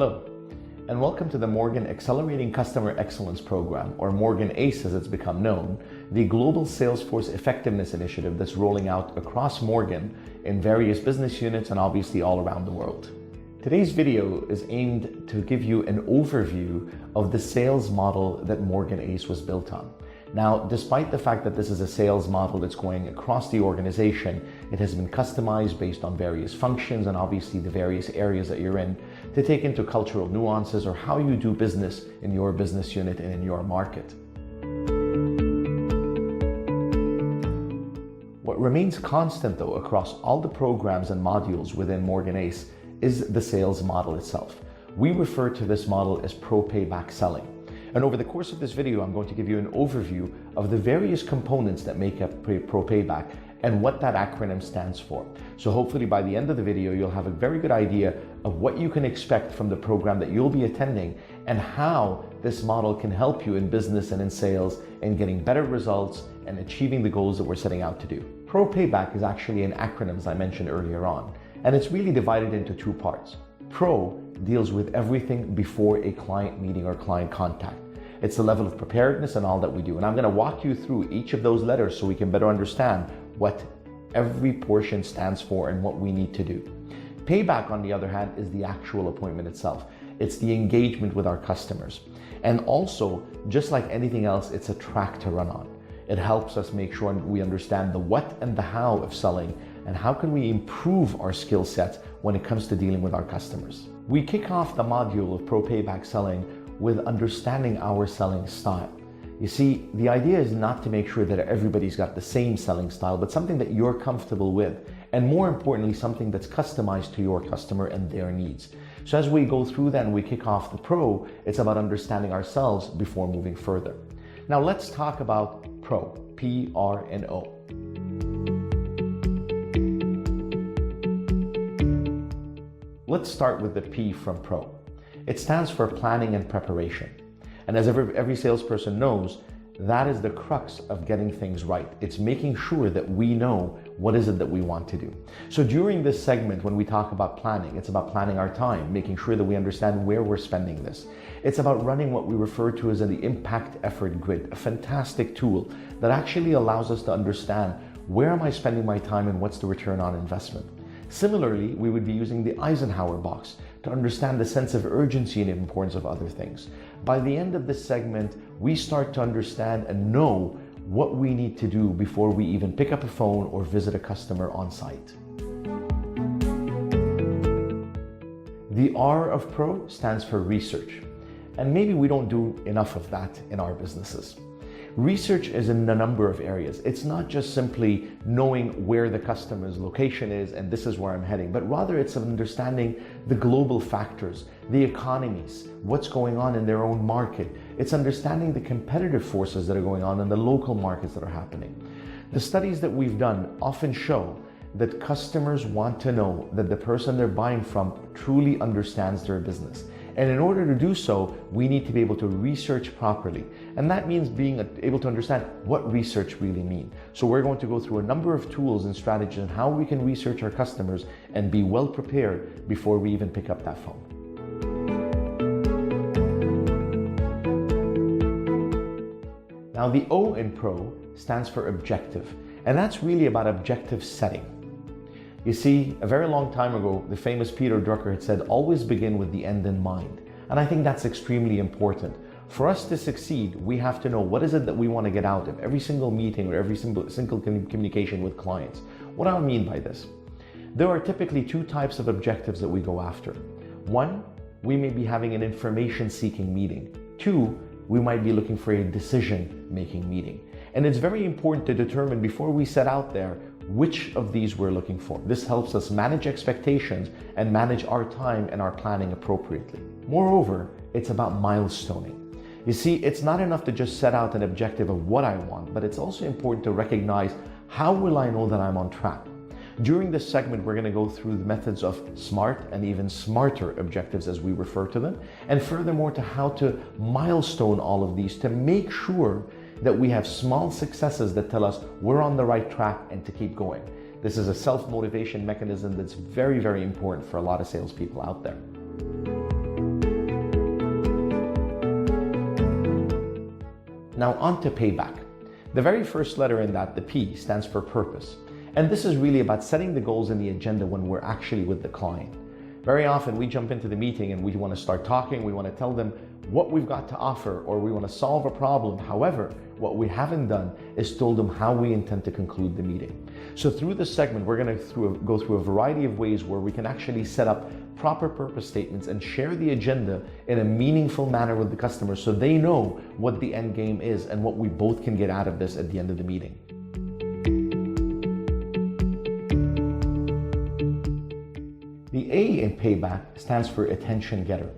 Hello, and welcome to the Morgan Accelerating Customer Excellence Program, or Morgan ACE as it's become known, the global Salesforce effectiveness initiative that's rolling out across Morgan in various business units and obviously all around the world. Today's video is aimed to give you an overview of the sales model that Morgan ACE was built on. Now, despite the fact that this is a sales model that's going across the organization, it has been customized based on various functions and obviously the various areas that you're in to take into cultural nuances or how you do business in your business unit and in your market. What remains constant though across all the programs and modules within Morgan ACE is the sales model itself. We refer to this model as PRO-PAYBACK selling. And over the course of this video, I'm going to give you an overview of the various components that make up PRO-PAYBACK and what that acronym stands for. So hopefully by the end of the video, you'll have a very good idea of what you can expect from the program that you'll be attending and how this model can help you in business and in sales and getting better results and achieving the goals that we're setting out to do. PRO-PAYBACK is actually an acronym, as I mentioned earlier on, and it's really divided into two parts. Pro deals with everything before a client meeting or client contact. It's the level of preparedness and all that we do. And I'm going to walk you through each of those letters so we can better understand what every portion stands for and what we need to do. Payback, on the other hand, is the actual appointment itself. It's the engagement with our customers. And also, just like anything else, it's a track to run on. It helps us make sure we understand the what and the how of selling and how can we improve our skill sets when it comes to dealing with our customers. We kick off the module of PRO-PAYBACK selling with understanding our selling style. You see, the idea is not to make sure that everybody's got the same selling style, but something that you're comfortable with, and more importantly, something that's customized to your customer and their needs. So as we go through that and we kick off the pro, it's about understanding ourselves before moving further. Now let's talk about PRO, P-R-N-O. Let's start with the P from PRO. It stands for planning and preparation. And as every salesperson knows, that is the crux of getting things right. It's making sure that we know what is it that we want to do. So during this segment, when we talk about planning, it's about planning our time, making sure that we understand where we're spending this. It's about running what we refer to as the impact effort grid, a fantastic tool that actually allows us to understand where am I spending my time and what's the return on investment. Similarly, we would be using the Eisenhower box to understand the sense of urgency and importance of other things. By the end of this segment, we start to understand and know what we need to do before we even pick up a phone or visit a customer on site. The R of PRO stands for research. And maybe we don't do enough of that in our businesses. Research is in a number of areas. It's not just simply knowing where the customer's location is and this is where I'm heading, but rather it's understanding the global factors, the economies, what's going on in their own market. It's understanding the competitive forces that are going on in the local markets that are happening. The studies that we've done often show that customers want to know that the person they're buying from truly understands their business. And in order to do so, we need to be able to research properly. And that means being able to understand what research really means. So we're going to go through a number of tools and strategies on how we can research our customers and be well prepared before we even pick up that phone. Now the O in PRO stands for objective. And that's really about objective setting. You see, a very long time ago, the famous Peter Drucker had said, always begin with the end in mind. And I think that's extremely important. For us to succeed, we have to know what is it that we want to get out of every single meeting or every single communication with clients. What do I mean by this? There are typically two types of objectives that we go after. One, we may be having an information-seeking meeting. Two, we might be looking for a decision-making meeting. And it's very important to determine before we set out there which of these we're looking for. This helps us manage expectations and manage our time and our planning appropriately. Moreover, it's about milestoning. You see, it's not enough to just set out an objective of what I want, but it's also important to recognize how will I know that I'm on track. During this segment, we're going to go through the methods of SMART and even smarter objectives as we refer to them, and furthermore to how to milestone all of these to make sure that we have small successes that tell us we're on the right track and to keep going. This is a self-motivation mechanism that's very, very important for a lot of salespeople out there. Now on to payback. The very first letter in that, the P, stands for purpose. And this is really about setting the goals and the agenda when we're actually with the client. Very often we jump into the meeting and we want to start talking, we want to tell them what we've got to offer, or we want to solve a problem. However, what we haven't done is told them how we intend to conclude the meeting. So through this segment, we're going to go through a variety of ways where we can actually set up proper purpose statements and share the agenda in a meaningful manner with the customer so they know what the end game is and what we both can get out of this at the end of the meeting. The A in payback stands for attention getter.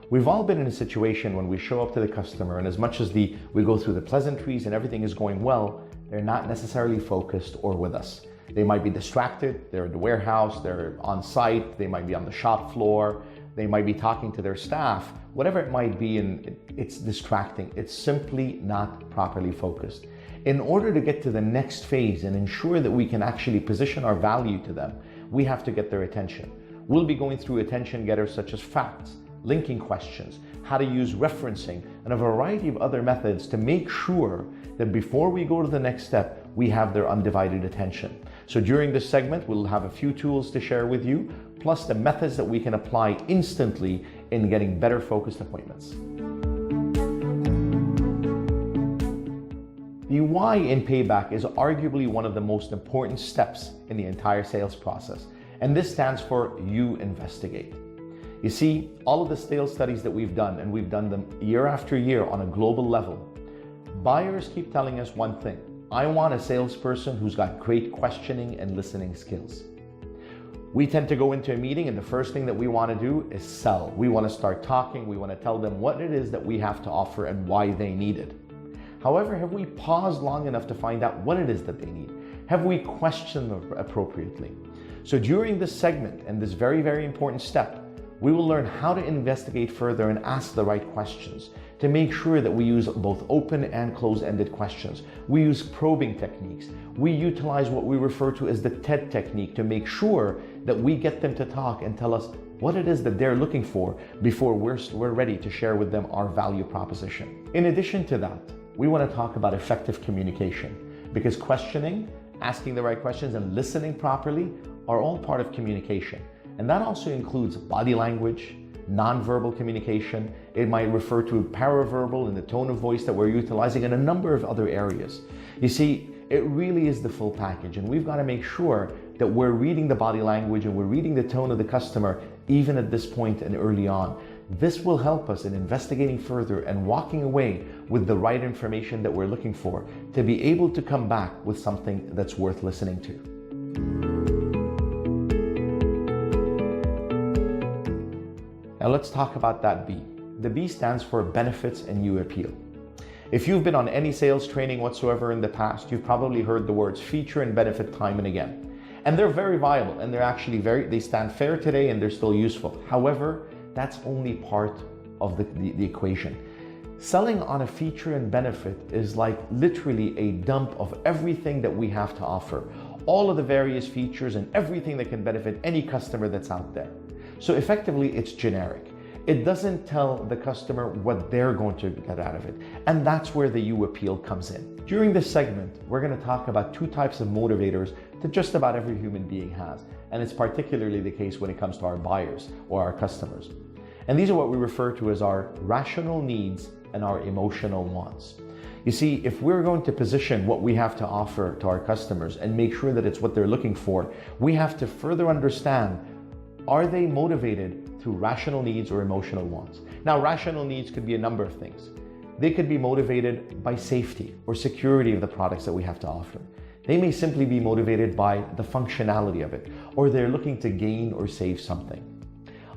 We've all been in a situation when we show up to the customer, and as much as we go through the pleasantries and everything is going well, they're not necessarily focused or with us. They might be distracted, they're in the warehouse, they're on site, they might be on the shop floor, they might be talking to their staff, whatever it might be, and it's distracting. It's simply not properly focused. In order to get to the next phase and ensure that we can actually position our value to them, we have to get their attention. We'll be going through attention getters such as facts, linking questions, how to use referencing, and a variety of other methods to make sure that before we go to the next step, we have their undivided attention. So during this segment, we'll have a few tools to share with you, plus the methods that we can apply instantly in getting better focused appointments. The Y in payback is arguably one of the most important steps in the entire sales process, and this stands for you investigate. You see, all of the sales studies that we've done, and we've done them year after year on a global level, buyers keep telling us one thing: I want a salesperson who's got great questioning and listening skills. We tend to go into a meeting and the first thing that we want to do is sell. We want to start talking, we want to tell them what it is that we have to offer and why they need it. However, have we paused long enough to find out what it is that they need? Have we questioned them appropriately? So during this segment and this very, very important step, we will learn how to investigate further and ask the right questions to make sure that we use both open and close-ended questions. We use probing techniques. We utilize what we refer to as the TED technique to make sure that we get them to talk and tell us what it is that they're looking for before we're ready to share with them our value proposition. In addition to that, we want to talk about effective communication, because questioning, asking the right questions, and listening properly are all part of communication. And that also includes body language, nonverbal communication. It might refer to paraverbal and the tone of voice that we're utilizing, and a number of other areas. You see, it really is the full package, and we've got to make sure that we're reading the body language and we're reading the tone of the customer even at this point and early on. This will help us in investigating further and walking away with the right information that we're looking for to be able to come back with something that's worth listening to. Now let's talk about that B. The B stands for benefits and you appeal. If you've been on any sales training whatsoever in the past, you've probably heard the words feature and benefit time and again. And they're very viable, and they're actually they stand fair today and they're still useful. However, that's only part of the equation. Selling on a feature and benefit is like literally a dump of everything that we have to offer. All of the various features and everything that can benefit any customer that's out there. So effectively, it's generic. It doesn't tell the customer what they're going to get out of it. And that's where the you appeal comes in. During this segment, we're going to talk about two types of motivators that just about every human being has. And it's particularly the case when it comes to our buyers or our customers. And these are what we refer to as our rational needs and our emotional wants. You see, if we're going to position what we have to offer to our customers and make sure that it's what they're looking for, we have to further understand, are they motivated through rational needs or emotional wants? Now, rational needs could be a number of things. They could be motivated by safety or security of the products that we have to offer. They may simply be motivated by the functionality of it, or they're looking to gain or save something.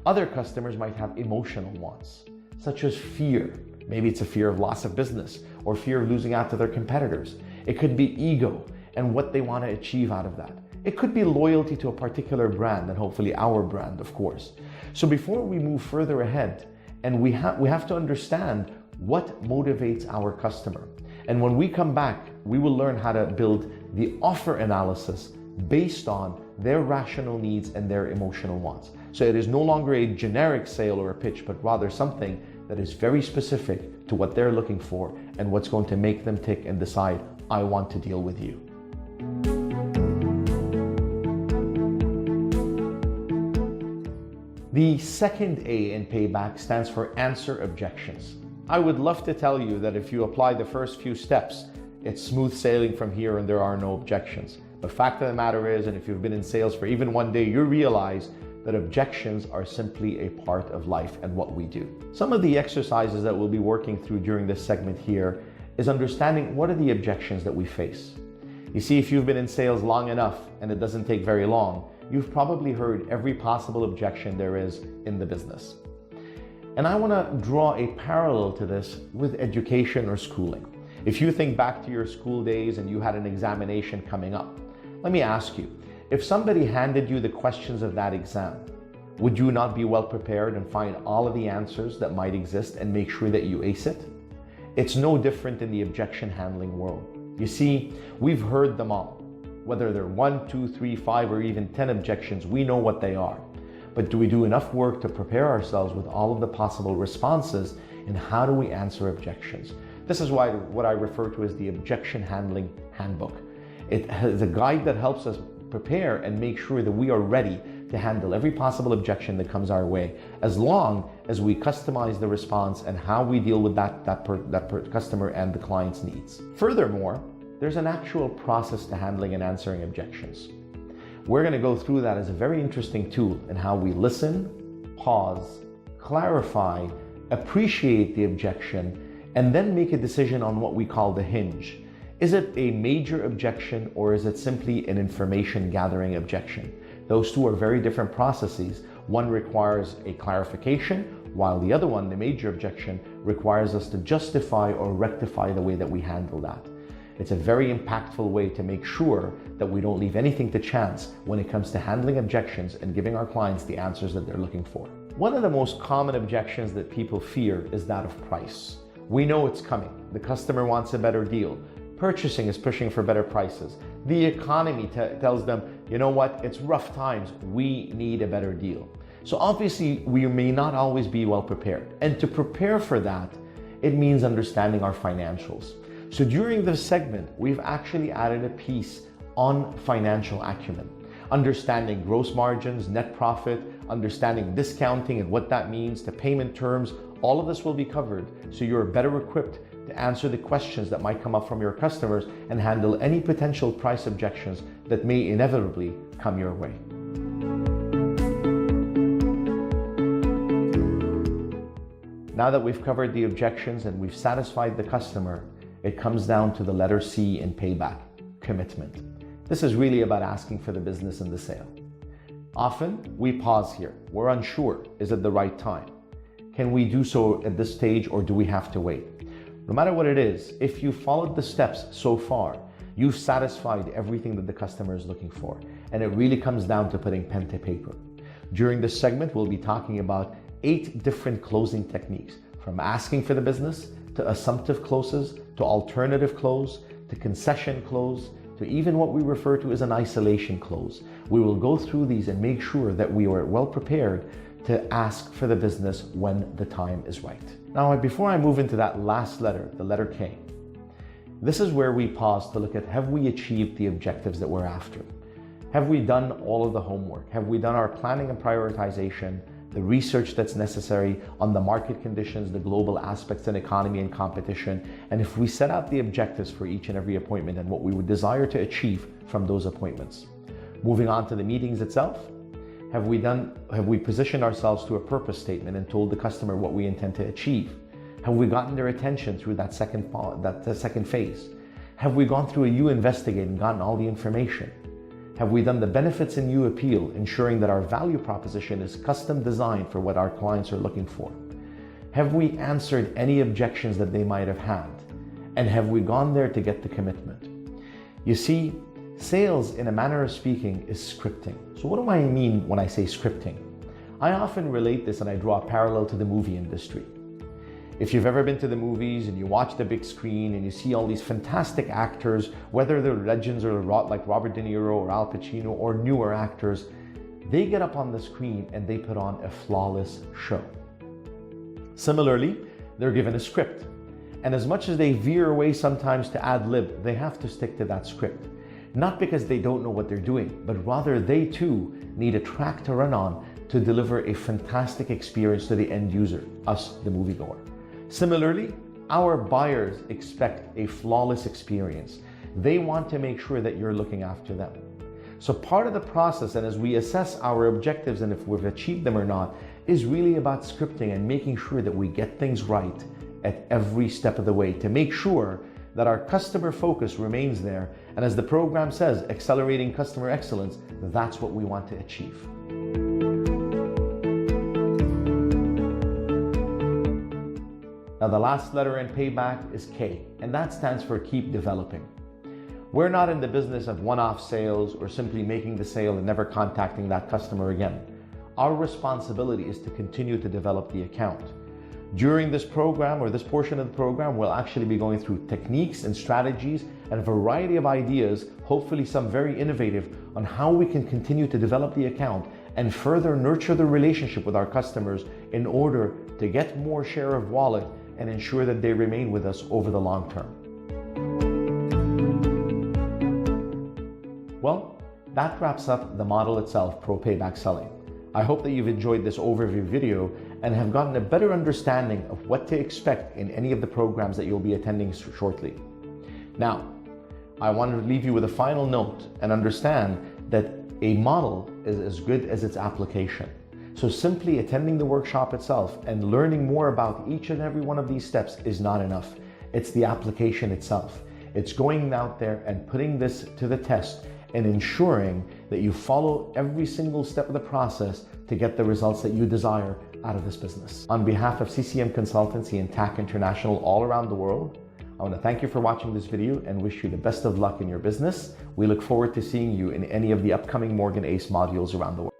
Other customers might have emotional wants, such as fear. Maybe it's a fear of loss of business or fear of losing out to their competitors. It could be ego and what they want to achieve out of that. It could be loyalty to a particular brand, and hopefully our brand, of course. So before we move further ahead, and we have to understand what motivates our customer. And when we come back, we will learn how to build the offer analysis based on their rational needs and their emotional wants. So it is no longer a generic sale or a pitch, but rather something that is very specific to what they're looking for and what's going to make them tick and decide, I want to deal with you. The second A in payback stands for answer objections. I would love to tell you that if you apply the first few steps, it's smooth sailing from here and there are no objections. The fact of the matter is, and if you've been in sales for even one day, you realize that objections are simply a part of life and what we do. Some of the exercises that we'll be working through during this segment here is understanding what are the objections that we face. You see, if you've been in sales long enough, and it doesn't take very long, you've probably heard every possible objection there is in the business. And I want to draw a parallel to this with education or schooling. If you think back to your school days and you had an examination coming up, let me ask you, if somebody handed you the questions of that exam, would you not be well prepared and find all of the answers that might exist and make sure that you ace it? It's no different in the objection handling world. You see, we've heard them all. Whether they're 1, 2, 3, 5, or even 10 objections, we know what they are. But do we do enough work to prepare ourselves with all of the possible responses, and how do we answer objections? This is what I refer to as the objection handling handbook. It is a guide that helps us prepare and make sure that we are ready to handle every possible objection that comes our way, as long as we customize the response and how we deal with that customer and the client's needs. Furthermore, there's an actual process to handling and answering objections. We're going to go through that as a very interesting tool in how we listen, pause, clarify, appreciate the objection, and then make a decision on what we call the hinge. Is it a major objection or is it simply an information gathering objection? Those two are very different processes. One requires a clarification, while the other one, the major objection, requires us to justify or rectify the way that we handle that. It's a very impactful way to make sure that we don't leave anything to chance when it comes to handling objections and giving our clients the answers that they're looking for. One of the most common objections that people fear is that of price. We know it's coming. The customer wants a better deal. Purchasing is pushing for better prices. The economy tells them, you know what, it's rough times. We need a better deal. So obviously, we may not always be well prepared. And to prepare for that, it means understanding our financials. So during this segment, we've actually added a piece on financial acumen, understanding gross margins, net profit, understanding discounting and what that means to payment terms. All of this will be covered so you're better equipped to answer the questions that might come up from your customers and handle any potential price objections that may inevitably come your way. Now that we've covered the objections and we've satisfied the customer, it comes down to the letter C in payback, commitment. This is really about asking for the business and the sale. Often we pause here. We're unsure, is it the right time? Can we do so at this stage or do we have to wait? No matter what it is, if you followed the steps so far, you've satisfied everything that the customer is looking for. And it really comes down to putting pen to paper. During this segment, we'll be talking about 8 different closing techniques, from asking for the business, to assumptive closes, to alternative close, to concession close, to even what we refer to as an isolation close. We will go through these and make sure that we are well prepared to ask for the business when the time is right. Now, before I move into that last letter, the letter K, this is where we pause to look at, have we achieved the objectives that we're after? Have we done all of the homework? Have we done our planning and prioritization, the research that's necessary on the market conditions, the global aspects in economy and competition? And if we set out the objectives for each and every appointment and what we would desire to achieve from those appointments. Moving on to the meetings itself, have we positioned ourselves to a purpose statement and told the customer what we intend to achieve? Have we gotten their attention through that second phase? Have we gone through a you investigate and gotten all the information? Have we done the benefits and you appeal, ensuring that our value proposition is custom designed for what our clients are looking for? Have we answered any objections that they might have had? And have we gone there to get the commitment? You see, sales, in a manner of speaking, is scripting. So what do I mean when I say scripting? I often relate this and I draw a parallel to the movie industry. If you've ever been to the movies and you watch the big screen and you see all these fantastic actors, whether they're legends or like Robert De Niro or Al Pacino or newer actors, they get up on the screen and they put on a flawless show. Similarly, they're given a script. And as much as they veer away sometimes to ad lib, they have to stick to that script. Not because they don't know what they're doing, but rather they too need a track to run on to deliver a fantastic experience to the end user, us, the moviegoer. Similarly, our buyers expect a flawless experience. They want to make sure that you're looking after them. So part of the process, and as we assess our objectives and if we've achieved them or not, is really about scripting and making sure that we get things right at every step of the way to make sure that our customer focus remains there. And as the program says, accelerating customer excellence, that's what we want to achieve. Now, the last letter in payback is K, and that stands for keep developing. We're not in the business of one-off sales or simply making the sale and never contacting that customer again. Our responsibility is to continue to develop the account. During this program, or this portion of the program, we'll actually be going through techniques and strategies and a variety of ideas, hopefully some very innovative, on how we can continue to develop the account and further nurture the relationship with our customers in order to get more share of wallet and ensure that they remain with us over the long term. Well, that wraps up the model itself, pro-payback selling. I hope that you've enjoyed this overview video and have gotten a better understanding of what to expect in any of the programs that you'll be attending shortly. Now, I want to leave you with a final note and understand that a model is as good as its application. So simply attending the workshop itself and learning more about each and every one of these steps is not enough. It's the application itself. It's going out there and putting this to the test and ensuring that you follow every single step of the process to get the results that you desire out of this business. On behalf of CCM Consultancy and TAC International all around the world, I want to thank you for watching this video and wish you the best of luck in your business. We look forward to seeing you in any of the upcoming Morgan Ace modules around the world.